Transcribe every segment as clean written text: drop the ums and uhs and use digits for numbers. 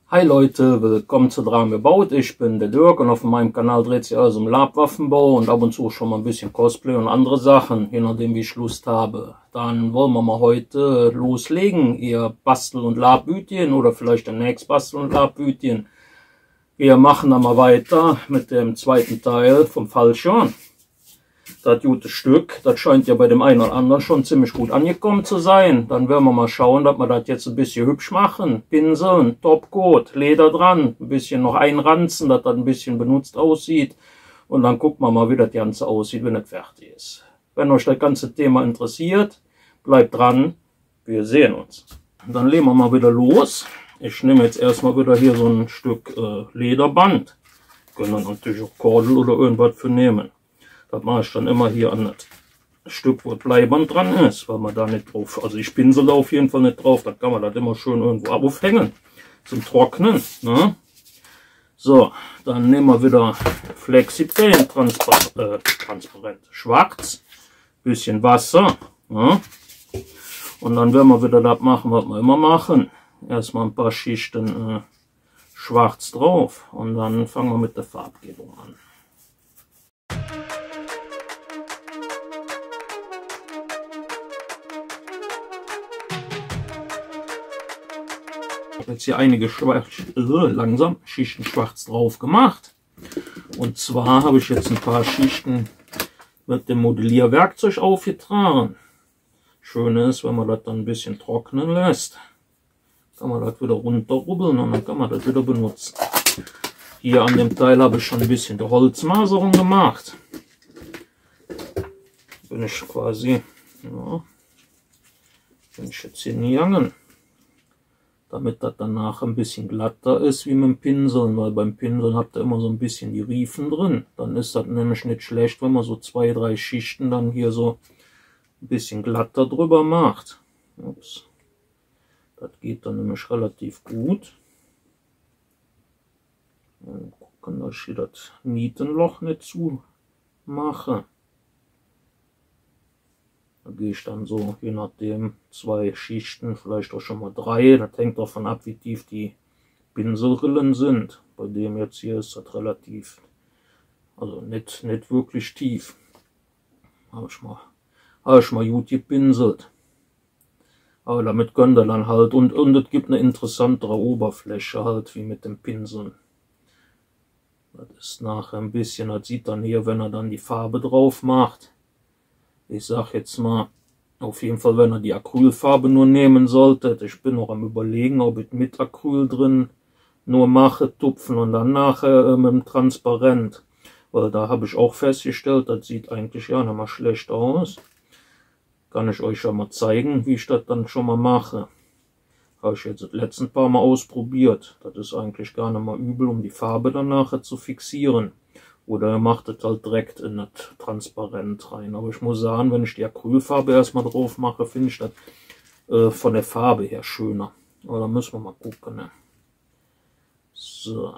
Hi Leute, willkommen zu Dran gebaut. Ich bin der Dirk und auf meinem Kanal dreht sich alles um Labwaffenbau und ab und zu schon mal ein bisschen Cosplay und andere Sachen, je nachdem wie ich Lust habe. Dann wollen wir mal heute loslegen, ihr Bastel- und Labbütchen oder vielleicht demnächst Bastel- und Labbütchen. Wir machen dann mal weiter mit dem zweiten Teil vom Fallschirm. Das gute Stück, das scheint ja bei dem einen oder anderen schon ziemlich gut angekommen zu sein. Dann werden wir mal schauen, dass wir das jetzt ein bisschen hübsch machen. Pinseln, Topcoat, Leder dran, ein bisschen noch einranzen, dass das ein bisschen benutzt aussieht. Und dann gucken wir mal, wie das Ganze aussieht, wenn es fertig ist. Wenn euch das ganze Thema interessiert, bleibt dran. Wir sehen uns. Dann legen wir mal wieder los. Ich nehme jetzt erstmal wieder hier so ein Stück Lederband. Können wir natürlich auch Kordel oder irgendwas für nehmen. Das mache ich dann immer hier an das Stück, wo das Bleiband dran ist, weil man da nicht drauf, also ich pinsel da auf jeden Fall nicht drauf, da kann man das immer schön irgendwo aufhängen, zum Trocknen. Ne? So, dann nehmen wir wieder Flexipaint, transparent, schwarz, bisschen Wasser. Ne? Und dann werden wir wieder das machen, was wir immer machen. Erstmal ein paar Schichten schwarz drauf und dann fangen wir mit der Farbgebung an. Ich habe jetzt hier einige langsam Schichten schwarz drauf gemacht. Und zwar habe ich jetzt ein paar Schichten mit dem Modellierwerkzeug aufgetragen. Schön ist, wenn man das dann ein bisschen trocknen lässt, kann man das wieder runterrubbeln und dann kann man das wieder benutzen. Hier an dem Teil habe ich schon ein bisschen die Holzmaserung gemacht. Bin ich quasi, ja, bin ich jetzt hingegangen, damit das danach ein bisschen glatter ist wie mit dem Pinseln, weil beim Pinseln habt ihr immer so ein bisschen die Riefen drin. Dann ist das nämlich nicht schlecht, wenn man so 2, 3 Schichten dann hier so ein bisschen glatter drüber macht. Ups. Das geht dann nämlich relativ gut. Und gucken, dass ich hier das Nietenloch nicht zu mache. Da gehe ich dann so, je nachdem, 2 Schichten, vielleicht auch schon mal 3. Das hängt davon ab, wie tief die Pinselrillen sind. Bei dem jetzt hier ist das relativ, also nicht wirklich tief. Habe ich mal gut gepinselt. Aber damit könnt ihr dann halt, und es gibt eine interessantere Oberfläche halt, wie mit dem Pinseln. Das ist nachher ein bisschen, das sieht dann hier, wenn er dann die Farbe drauf macht. Ich sag jetzt mal, auf jeden Fall, wenn ihr die Acrylfarbe nur nehmen solltet. Ich bin noch am Überlegen, ob ich mit Acryl drin nur mache, tupfen und dann nachher mit dem Transparent. Weil da habe ich auch festgestellt, das sieht eigentlich ja nicht mal schlecht aus. Kann ich euch ja mal zeigen, wie ich das dann schon mal mache. Habe ich jetzt das letzten paar Mal ausprobiert. Das ist eigentlich gar nicht mal übel, um die Farbe dann nachher zu fixieren. Oder ihr macht es halt direkt in das Transparent rein. Aber ich muss sagen, wenn ich die Acrylfarbe erstmal drauf mache, finde ich das von der Farbe her schöner. Aber da müssen wir mal gucken. Ne? So.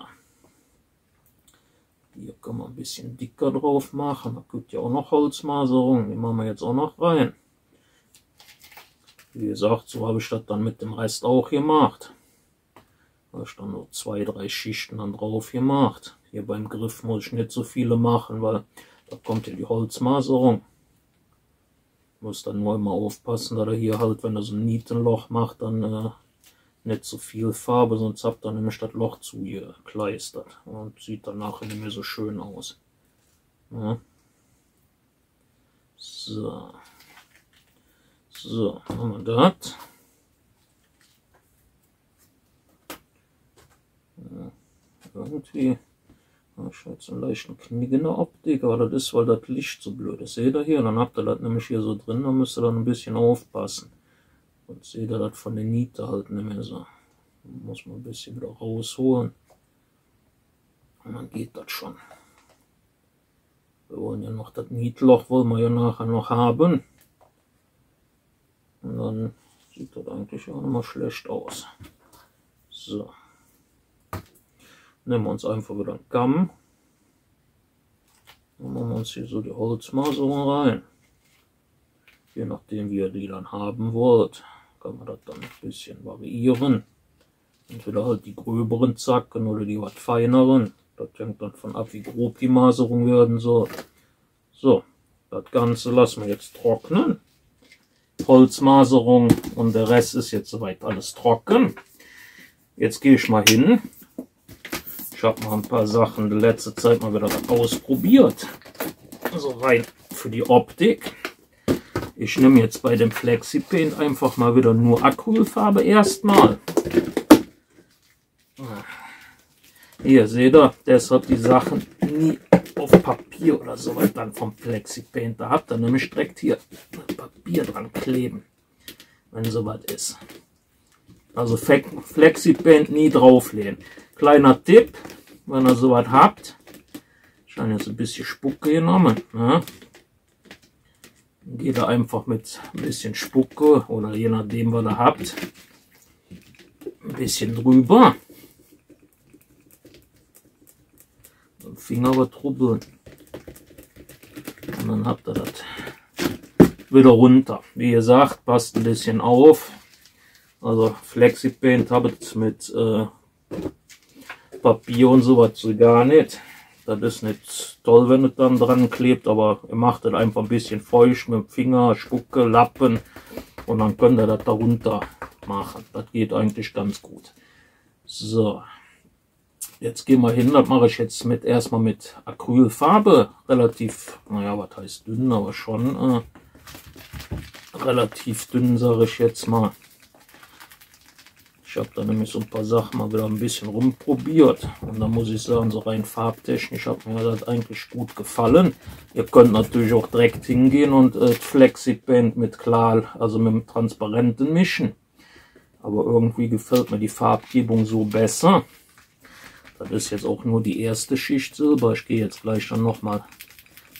Hier kann man ein bisschen dicker drauf machen. Da gibt ja auch noch Holzmaserung. Die machen wir jetzt auch noch rein. Wie gesagt, so habe ich das dann mit dem Rest auch gemacht. Da habe ich dann nur 2, 3 Schichten dann drauf gemacht. Hier beim Griff muss ich nicht so viele machen, weil da kommt ja die Holzmaserung. Muss dann nur immer aufpassen, dass er hier halt, wenn er so ein Nietenloch macht, dann nicht so viel Farbe, sonst habt ihr nämlich das Loch zugekleistert und sieht dann nachher nicht mehr so schön aus. Ja. So. So, haben wir das. Ja, irgendwie habe ich jetzt einen leichten Knick in der Optik, aber das ist, weil das Licht so blöd ist. Seht ihr hier? Dann habt ihr das nämlich hier so drin, dann müsst ihr dann ein bisschen aufpassen. Und seht ihr das von der Niete halt nicht mehr so. Dann muss man ein bisschen wieder rausholen. Und dann geht das schon. Wir wollen ja noch das Nietloch, wollen wir ja nachher noch haben. Und dann sieht das eigentlich auch nicht mal schlecht aus. So. Nehmen wir uns einfach wieder einen Kamm. Dann machen wir uns hier so die Holzmaserung rein. Je nachdem, wie ihr die dann haben wollt, kann man das dann ein bisschen variieren. Entweder halt die gröberen Zacken oder die was feineren. Das hängt dann von ab, wie grob die Maserung werden soll. So, das Ganze lassen wir jetzt trocknen. Holzmaserung und der Rest ist jetzt soweit alles trocken. Jetzt gehe ich mal hin. Ich habe mal ein paar Sachen in letzter Zeit mal wieder ausprobiert. Also rein für die Optik. Ich nehme jetzt bei dem Flexi-Paint einfach mal wieder nur Acrylfarbe erstmal. Hier seht ihr, deshalb die Sachen nie auf Papier oder so weiter dann vom Flexi-Paint. Da habt ihr nämlich direkt hier Papier dran kleben, wenn soweit ist. Also Flexi-Paint nie drauflegen. Kleiner Tipp, wenn ihr sowas habt. Ich habe jetzt ein bisschen Spucke genommen. Ne? Geht da einfach mit ein bisschen Spucke oder je nachdem, was ihr habt, ein bisschen drüber. Finger übertrubbeln. Und dann habt ihr das wieder runter. Wie gesagt, passt ein bisschen auf. Also Flexi-Paint habe ich mit Papier und sowas so gar nicht. Das ist nicht toll, wenn es dann dran klebt, aber ihr macht das einfach ein bisschen feucht mit dem Finger, Spucke, Lappen und dann könnt ihr das da runter machen. Das geht eigentlich ganz gut. So. Jetzt gehen wir hin, das mache ich jetzt erstmal mit Acrylfarbe, relativ, naja, was heißt dünn, aber schon relativ dünn, sage ich jetzt mal. Ich habe da nämlich so ein paar Sachen mal wieder ein bisschen rumprobiert und da muss ich sagen, so rein farbtechnisch hat mir das eigentlich gut gefallen. Ihr könnt natürlich auch direkt hingehen und Flexi-Paint mit klar, also mit dem Transparenten mischen, aber irgendwie gefällt mir die Farbgebung so besser. Das ist jetzt auch nur die erste Schicht Silber. Ich gehe jetzt gleich dann nochmal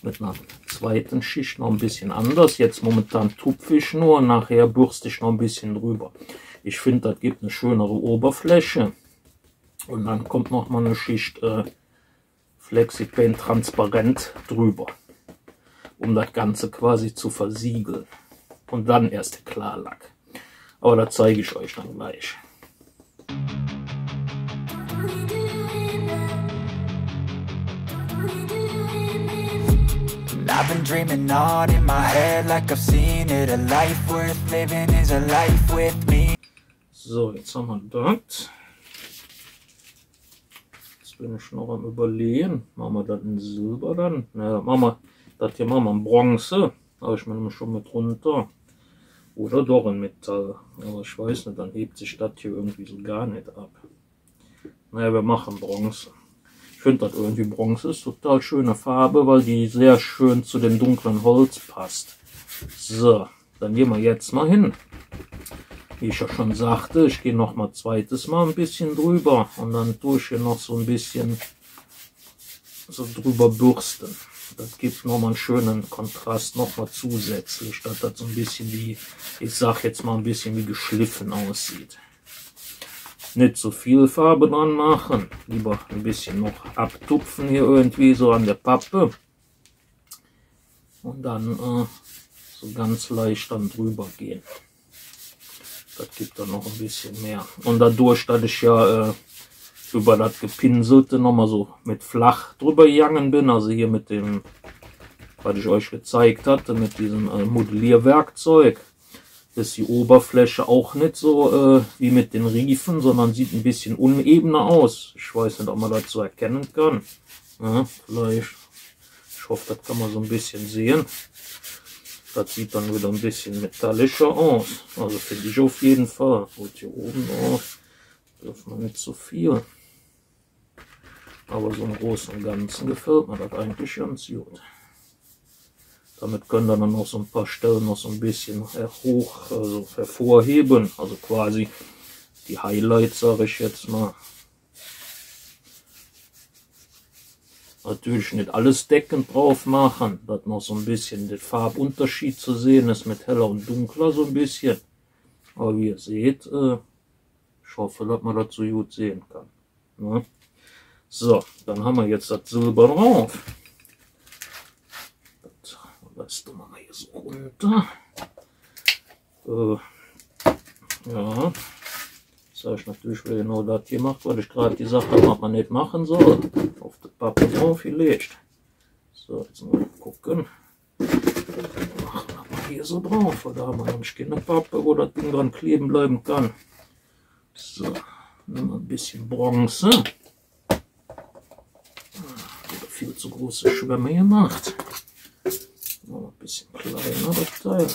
mit einer zweiten Schicht noch ein bisschen anders. Jetzt momentan tupfe ich nur, nachher bürste ich noch ein bisschen drüber. Ich finde, das gibt eine schönere Oberfläche. Und dann kommt nochmal eine Schicht Flexi-Paint transparent drüber, um das Ganze quasi zu versiegeln. Und dann erst der Klarlack. Aber das zeige ich euch dann gleich. I've been dreaming on in my head like I've seen it. A life worth living is a life with me. So, jetzt haben wir das. Jetzt bin ich noch am Überlegen. Machen wir das in Silber dann? Naja, machen wir das hier machen wir in Bronze. Aber ich meine schon mit runter. Oder doch in Metall. Aber ich weiß nicht, dann hebt sich das hier irgendwie so gar nicht ab. Naja, wir machen Bronze. Ich finde das irgendwie Bronze ist total schöne Farbe, weil die sehr schön zu dem dunklen Holz passt. So, dann gehen wir jetzt mal hin. Wie ich ja schon sagte, ich gehe noch mal zweites Mal ein bisschen drüber und dann tue ich hier noch so ein bisschen so drüber bürsten. Das gibt nochmal einen schönen Kontrast nochmal zusätzlich, dass das so ein bisschen wie, ich sag jetzt mal ein bisschen wie geschliffen aussieht. Nicht so viel Farbe dran machen, lieber ein bisschen noch abtupfen hier irgendwie so an der Pappe und dann so ganz leicht dann drüber gehen. Das gibt dann noch ein bisschen mehr. Und dadurch, dass ich ja über das Gepinselte nochmal so mit flach drüber gegangen bin, also hier mit dem, was ich euch gezeigt hatte, mit diesem Modellierwerkzeug, ist die Oberfläche auch nicht so wie mit den Riefen, sondern sieht ein bisschen unebener aus. Ich weiß nicht, ob man das so erkennen kann. Ja, vielleicht, ich hoffe, das kann man so ein bisschen sehen. Das sieht dann wieder ein bisschen metallischer aus. Also finde ich auf jeden Fall. Und hier oben dürfen wir nicht so viel. Aber so im Großen und Ganzen gefällt mir das eigentlich ganz gut. Damit können wir dann noch so ein paar Stellen noch so ein bisschen also hervorheben. Also quasi die Highlights, sage ich jetzt mal. Natürlich nicht alles deckend drauf machen, dass noch so ein bisschen der Farbunterschied zu sehen ist mit heller und dunkler so ein bisschen. Aber wie ihr seht, ich hoffe, dass man das so gut sehen kann. Ne? So, dann haben wir jetzt das Silber drauf. Das tun wir mal hier so runter. Ja, Jetzt habe ich natürlich wieder genau das gemacht, was ich gerade gesagt habe, was man nicht machen soll. Auf die Pappe drauf gelegt. So, jetzt mal gucken. Machen wir mal hier so drauf. Da haben wir nämlich keine Pappe, wo das Ding dran kleben bleiben kann. So, nehmen wir ein bisschen Bronze. Wieder viel zu große Schwämme gemacht. Noch ein bisschen kleiner das Teil.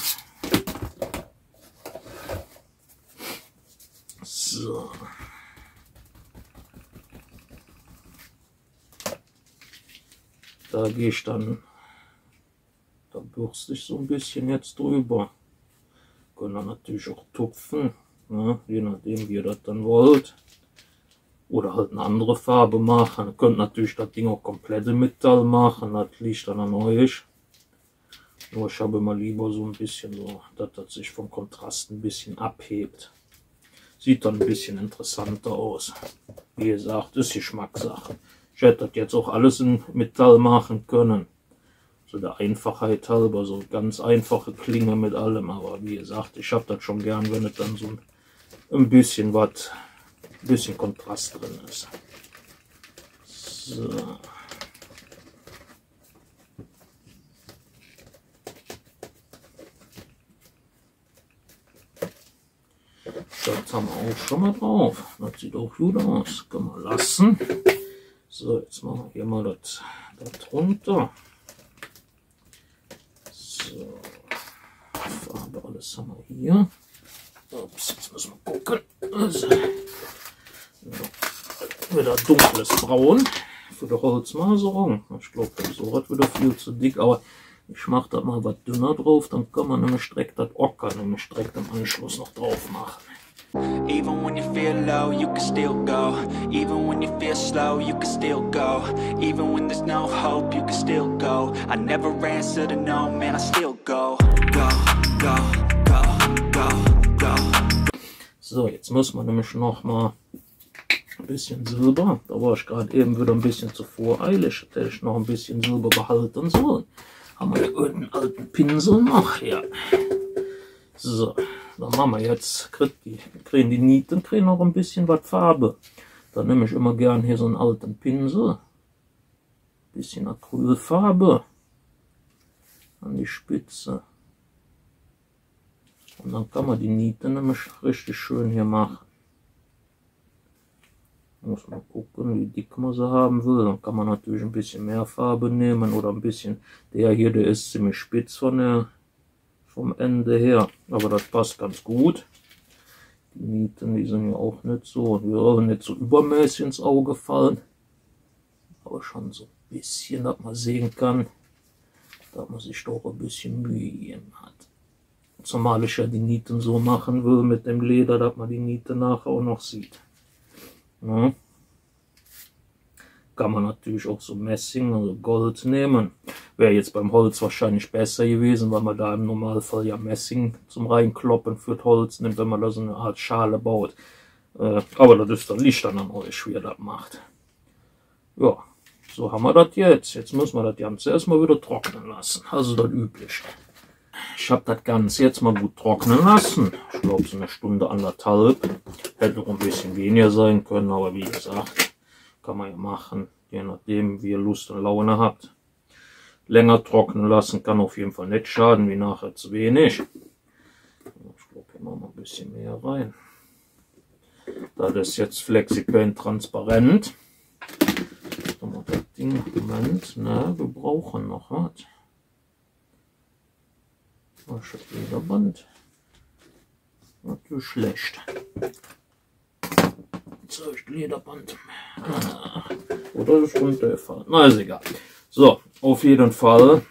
So. Da gehe ich dann, da bürste ich so ein bisschen jetzt drüber. Können dann natürlich auch tupfen, ne? Je nachdem wie ihr das dann wollt. Oder halt eine andere Farbe machen. Ihr könnt natürlich das Ding auch komplett in Metall machen, das liegt dann an euch. Nur ich habe immer lieber so ein bisschen so, dass das sich vom Kontrast ein bisschen abhebt. Sieht dann ein bisschen interessanter aus. Wie gesagt, ist Geschmackssache. Ich hätte das jetzt auch alles in Metall machen können. So der Einfachheit halber, so ganz einfache Klinge mit allem. Aber wie gesagt, ich habe das schon gern, wenn es dann so ein bisschen was, ein bisschen Kontrast drin ist. So. Das haben wir auch schon mal drauf. Das sieht auch gut aus. Können wir lassen. So, jetzt machen wir hier mal das runter. So, Farbe, alles haben wir hier. Ups, jetzt müssen wir gucken. Also, wieder dunkles Braun für die Holzmaserung. Ich glaube, so wird wieder viel zu dick, aber ich mache da mal was dünner drauf, dann kann man nämlich direkt das Ocker nämlich direkt im Anschluss noch drauf machen. Even when you feel low, you can still go. Even when you feel slow, you can still go. Even when there's no hope, you can still go. I never answer to no, man, I still go. Go, go, go, go, go. So, jetzt muss man nämlich noch mal ein bisschen Silber. Da war ich gerade eben wieder ein bisschen zu voreilig. Hätte ich noch ein bisschen Silber behalten sollen. Haben wir hier irgendeinen alten Pinsel noch hier. So. Dann machen wir jetzt, kriegen die Nieten, kriegen noch ein bisschen was Farbe. Da nehme ich immer gern hier so einen alten Pinsel. Bisschen Acrylfarbe an die Spitze. Und dann kann man die Nieten nämlich richtig schön hier machen. Muss man gucken, wie dick man sie haben will. Dann kann man natürlich ein bisschen mehr Farbe nehmen oder ein bisschen. Der hier, der ist ziemlich spitz vom Ende her, aber das passt ganz gut. Die Nieten, die sind ja auch nicht so, nicht so übermäßig ins Auge fallen, aber schon so ein bisschen, dass man sehen kann, dass man sich doch ein bisschen Mühe gegeben hat. Zumal ich ja die Nieten so machen will mit dem Leder, dass man die Niete nachher auch noch sieht. Ja. Kann man natürlich auch so Messing, also Gold nehmen. Wäre jetzt beim Holz wahrscheinlich besser gewesen, weil man da im Normalfall ja Messing zum Reinkloppen für das Holz nimmt, wenn man da so eine Art Schale baut. Aber das ist dann Licht dann an euch, wie ihr das macht. Ja, so haben wir das jetzt. Jetzt müssen wir das Ganze erstmal wieder trocknen lassen. Also das Übliche. Ich habe das Ganze jetzt mal gut trocknen lassen. Ich glaube so eine Stunde, anderthalb. Hätte noch ein bisschen weniger sein können, aber wie gesagt, kann man ja machen, je nachdem wie ihr Lust und Laune habt. Länger trocknen lassen kann auf jeden Fall nicht schaden, wie nachher zu wenig. Ich glaube, hier machen wir ein bisschen mehr rein. Da das jetzt Flexipaint transparent. Das Ding, Moment, ne, wir brauchen noch was. Was ist das Lederband? Natürlich schlecht. So, ich Lederband. Oder ist runtergefallen. Na, ist egal. So, auf jeden Fall.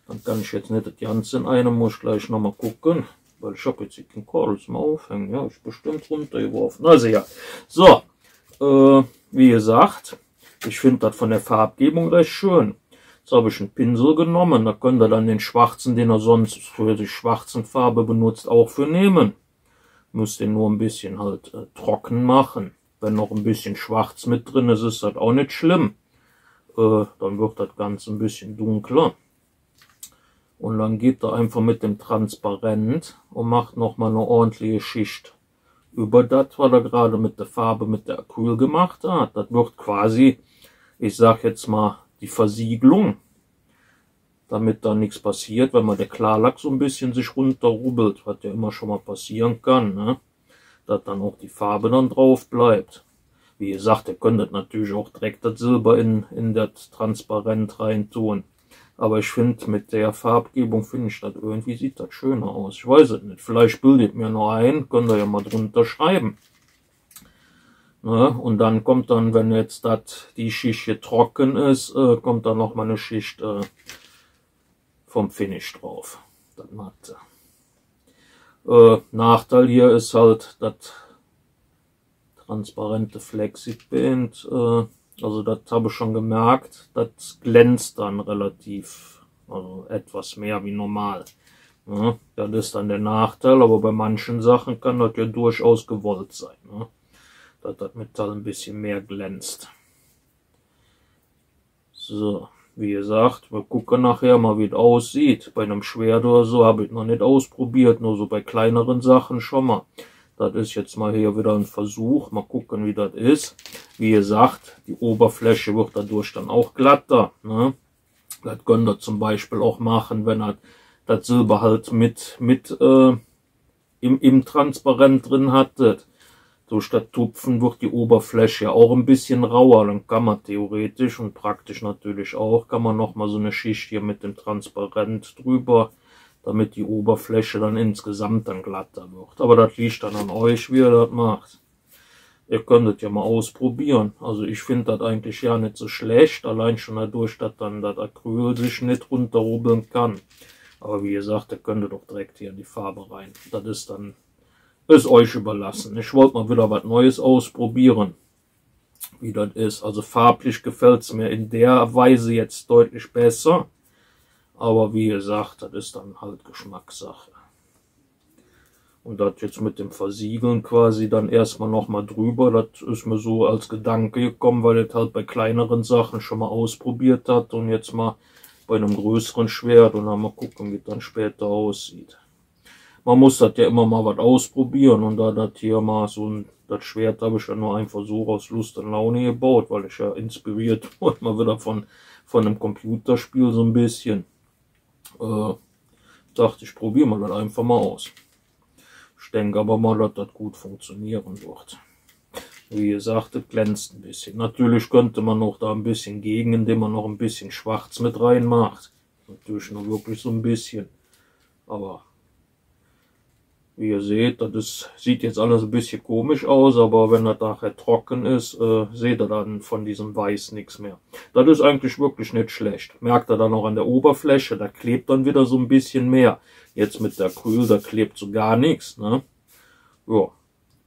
Dann kann ich jetzt nicht das Ganze in einem, muss ich gleich nochmal gucken. Weil ich habe jetzt hier keinen Kordel zum Aufhängen. Ja, ist bestimmt runtergeworfen. Also ja. So, wie gesagt, ich finde das von der Farbgebung recht schön. Jetzt habe ich einen Pinsel genommen. Da könnt ihr dann den schwarzen, den ihr sonst für die schwarzen Farbe benutzt, auch für nehmen. Müsst ihr nur ein bisschen halt trocken machen. Wenn noch ein bisschen schwarz mit drin ist, ist das auch nicht schlimm. Dann wird das Ganze ein bisschen dunkler. Und dann geht er einfach mit dem Transparent und macht nochmal eine ordentliche Schicht über das, was er gerade mit der Farbe, mit der Acryl gemacht hat. Das wird quasi, ich sag jetzt mal, die Versiegelung, damit da nichts passiert, wenn man der Klarlack so ein bisschen sich runterrubbelt, was ja immer schon mal passieren kann, ne? Dass dann auch die Farbe dann drauf bleibt. Wie gesagt, ihr könntet natürlich auch direkt das Silber in das Transparent rein tun. Aber ich finde, mit der Farbgebung finde ich das irgendwie, sieht das schöner aus. Ich weiß es nicht. Vielleicht bildet mir noch ein, könnt ihr ja mal drunter schreiben. Ne? Und dann kommt dann, wenn jetzt die Schicht hier trocken ist, kommt dann noch mal eine Schicht vom Finish drauf. Das matte. Nachteil hier ist halt das transparente Flexiband. Also das habe ich schon gemerkt, das glänzt dann relativ, also etwas mehr wie normal. Ja, das ist dann der Nachteil, aber bei manchen Sachen kann das ja durchaus gewollt sein, ne? Dass das Metall ein bisschen mehr glänzt. So, wie gesagt, wir gucken nachher mal, wie es aussieht. Bei einem Schwert oder so habe ich noch nicht ausprobiert, nur so bei kleineren Sachen schon mal. Das ist jetzt mal hier wieder ein Versuch. Mal gucken, wie das ist. Wie gesagt, die Oberfläche wird dadurch dann auch glatter, ne? Das könnt ihr zum Beispiel auch machen, wenn ihr das Silber halt im Transparent drin hattet. Durch das Tupfen wird die Oberfläche ja auch ein bisschen rauer. Dann kann man theoretisch und praktisch natürlich auch, kann man nochmal so eine Schicht hier mit dem Transparent drüber, damit die Oberfläche dann insgesamt dann glatter wird. Aber das liegt dann an euch, wie ihr das macht. Ihr könntet ja mal ausprobieren. Also ich finde das eigentlich ja nicht so schlecht, allein schon dadurch, dass dann das Acryl sich nicht runterrubbeln kann. Aber wie gesagt, ihr könntet doch direkt hier in die Farbe rein. Das ist euch überlassen. Ich wollte mal wieder was Neues ausprobieren, wie das ist. Also farblich gefällt es mir in der Weise jetzt deutlich besser. Aber wie gesagt, das ist dann halt Geschmackssache. Und das jetzt mit dem Versiegeln quasi dann erstmal nochmal drüber, das ist mir so als Gedanke gekommen, weil ich halt bei kleineren Sachen schon mal ausprobiert hat und jetzt mal bei einem größeren Schwert und dann mal gucken, wie es dann später aussieht. Man muss das ja immer mal was ausprobieren und da das hier mal das Schwert habe ich ja nur einen Versuch aus Lust und Laune gebaut, weil ich ja inspiriert wurde mal wieder von einem Computerspiel so ein bisschen. Dachte ich, probiere mal das einfach mal aus. Ich denke aber mal, dass das gut funktionieren wird. Wie gesagt, es glänzt ein bisschen. Natürlich könnte man noch da ein bisschen gegen, indem man noch ein bisschen Schwarz mit reinmacht. Natürlich nur wirklich so ein bisschen. Aber wie ihr seht, sieht jetzt alles ein bisschen komisch aus, aber wenn das nachher trocken ist, seht ihr dann von diesem Weiß nichts mehr. Das ist eigentlich wirklich nicht schlecht. Merkt ihr dann auch an der Oberfläche, da klebt dann wieder so ein bisschen mehr. Jetzt mit der Acryl, da klebt so gar nichts, ne? Ja,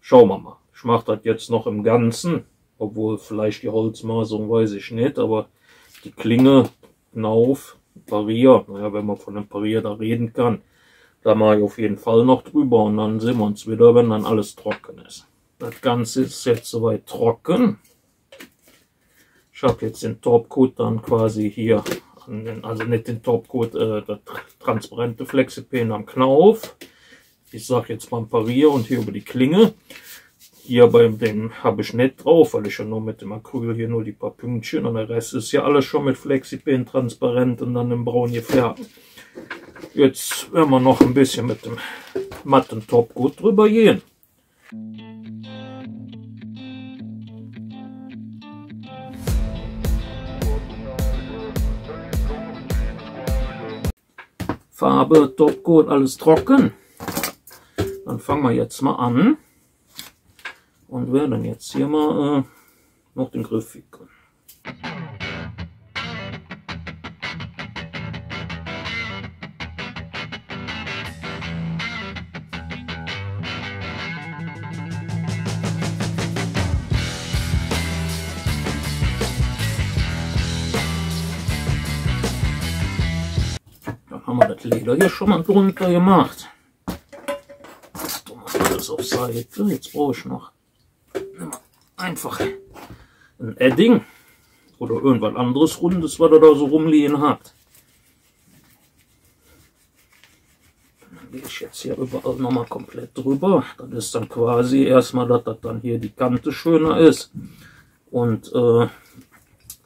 schauen wir mal. Ich mache das jetzt noch im Ganzen, obwohl vielleicht die Holzmaserung, weiß ich nicht, aber die Klinge, Knauf, Parier, naja, wenn man von einem Parier da reden kann, da mache ich auf jeden Fall noch drüber und dann sehen wir uns wieder, wenn dann alles trocken ist. Das Ganze ist jetzt soweit trocken. Ich habe jetzt den Topcoat dann quasi hier, also nicht den Topcoat, das transparente Flexipen am Knauf. Ich sage jetzt beim Parier und hier über die Klinge. Hier bei dem habe ich nicht drauf, weil ich ja nur mit dem Acryl hier nur die paar Pünktchen und der Rest ist ja alles schon mit Flexipen transparent und dann im Braun gefärbt. Jetzt werden wir noch ein bisschen mit dem matten Topcoat drüber gehen. Farbe, Topcoat, alles trocken. Dann fangen wir jetzt mal an und werden jetzt hier mal noch den Griff wickeln. Haben wir das Leder hier schon mal drunter gemacht. Jetzt tun wir alles auf Seite. Jetzt brauche ich noch einfach ein Edding oder irgendwas anderes Rundes, was er da so rumliegen hat. Dann gehe ich jetzt jetzt hier überall nochmal komplett drüber. Das ist dann quasi erstmal, dass das dann hier die Kante schöner ist. Und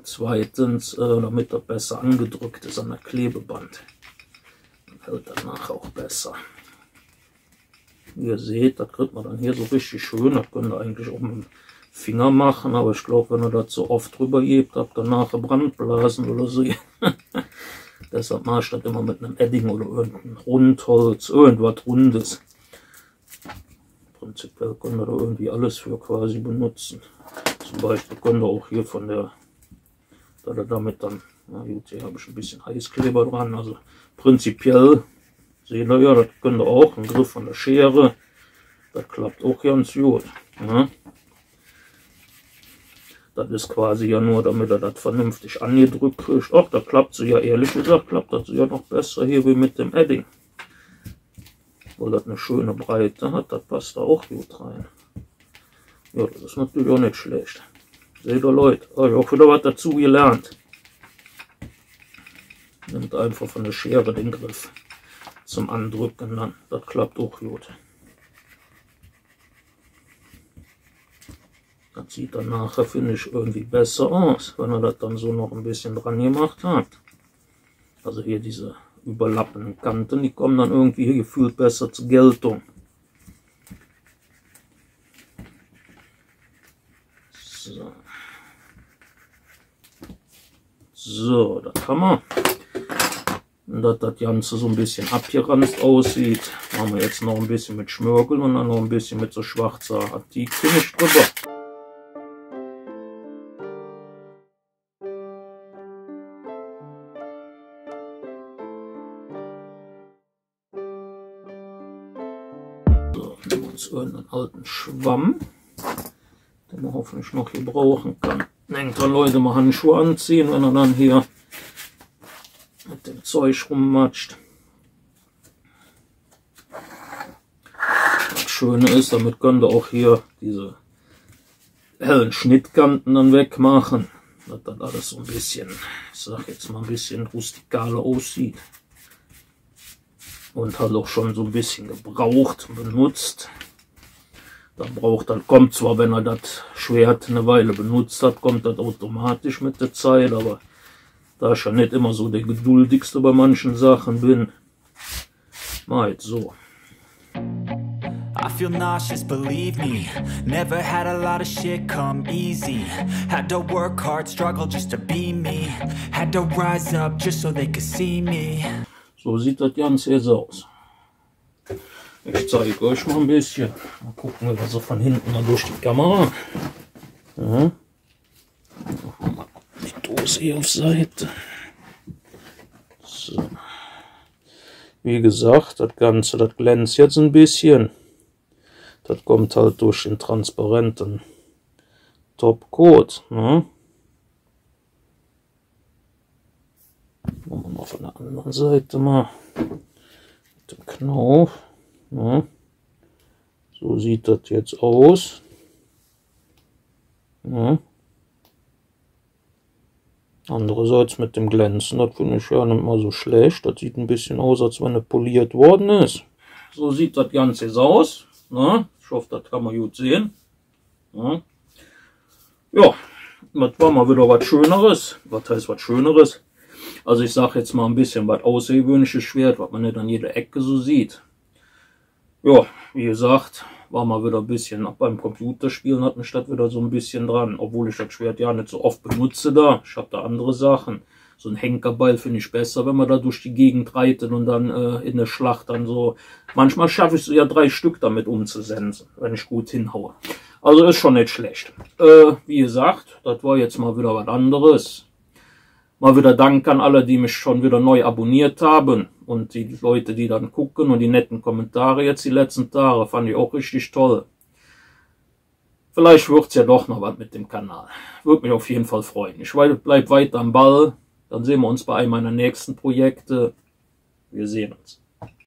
zweitens, damit das besser angedrückt ist an der Klebeband. Dann hält danach auch besser. Wie ihr seht, das kriegt man dann hier so richtig schön. Das könnt ihr eigentlich auch mit dem Finger machen, aber ich glaube, wenn ihr das so oft drüber gebt, habt ihr nachher Brandblasen oder so. Deshalb mache ich das immer mit einem Edding oder irgendein Rundholz, irgendwas Rundes. Prinzipiell könnt ihr da irgendwie alles für quasi benutzen. Zum Beispiel könnt ihr auch hier von der, da damit dann, na gut, hier habe ich ein bisschen Heißkleber dran, also prinzipiell, seht ihr ja, das könnt ihr auch, ein Griff von der Schere, das klappt auch ganz gut. Ja. Das ist quasi ja nur, damit er das vernünftig angedrückt kriegt. Ach, da klappt sie ja, ehrlich gesagt, klappt das ja noch besser hier wie mit dem Edding. Weil das eine schöne Breite hat, das passt da auch gut rein. Ja, das ist natürlich auch nicht schlecht. Seht ihr Leute, ich habe auch wieder was dazu gelernt. Nimmt einfach von der Schere den Griff zum Andrücken dann, das klappt auch gut. Das sieht dann nachher, finde ich, irgendwie besser aus, wenn er das dann so noch ein bisschen dran gemacht hat. Also hier diese überlappenden Kanten, die kommen dann irgendwie hier gefühlt besser zur Geltung. So, so, das haben wir. Und dass das Ganze so ein bisschen abgeranzt aussieht, machen wir jetzt noch ein bisschen mit Schmirgel und dann noch ein bisschen mit so schwarzer Antik-Finish drüber. So, nehmen wir uns irgendeinen alten Schwamm, den man hoffentlich noch hier brauchen kann. Denkt dran, Leute, mal Handschuhe anziehen, wenn er dann hier mit dem Zeug rummatscht. Das Schöne ist, damit könnt ihr auch hier diese hellen Schnittkanten dann wegmachen, dass das alles so ein bisschen, ich sag jetzt mal ein bisschen rustikaler aussieht. Und halt auch schon so ein bisschen gebraucht, benutzt. Dann kommt zwar, wenn er das Schwert eine Weile benutzt hat, kommt das automatisch mit der Zeit, aber da ich ja nicht immer so der geduldigste bei manchen Sachen bin, mal jetzt so. I feel nauseous, believe me. Never had a lot of shit come easy. Had to work hard, struggle just to be me. Had to rise up just so they could see me. So sieht das Ganze jetzt aus. Ich zeige euch mal ein bisschen. Mal gucken wir so von hinten mal durch die Kamera. Ja. Die Dose hier auf Seite. So. Wie gesagt, das Ganze, das glänzt jetzt ein bisschen. Das kommt halt durch den transparenten Topcoat. Ne? Machen wir mal von der anderen Seite mal mit dem Knauf. Ne? So sieht das jetzt aus. Ne? Andererseits mit dem Glänzen, das finde ich ja nicht mal so schlecht. Das sieht ein bisschen aus, als wenn er poliert worden ist. So sieht das Ganze jetzt aus. Ne? Ich hoffe, das kann man gut sehen. Ne? Ja, das war mal wieder was Schöneres. Was heißt was Schöneres? Also ich sage jetzt mal ein bisschen was außergewöhnliches Schwert, was man nicht an jeder Ecke so sieht. Ja, wie gesagt, war mal wieder ein bisschen, auch beim Computerspielen hat mich das wieder so ein bisschen dran. Obwohl ich das Schwert ja nicht so oft benutze da. Ich habe da andere Sachen. So ein Henkerbeil finde ich besser, wenn man da durch die Gegend reitet und dann in der Schlacht dann so. Manchmal schaffe ich so ja 3 Stück damit umzusetzen, wenn ich gut hinhaue. Also ist schon nicht schlecht. Wie gesagt, das war jetzt mal wieder was anderes. Mal wieder Dank an alle, die mich schon wieder neu abonniert haben. Und die Leute, die dann gucken und die netten Kommentare jetzt die letzten Tage, fand ich auch richtig toll. Vielleicht wird es ja doch noch was mit dem Kanal. Würde mich auf jeden Fall freuen. Ich bleibe weiter am Ball. Dann sehen wir uns bei einem meiner nächsten Projekte. Wir sehen uns.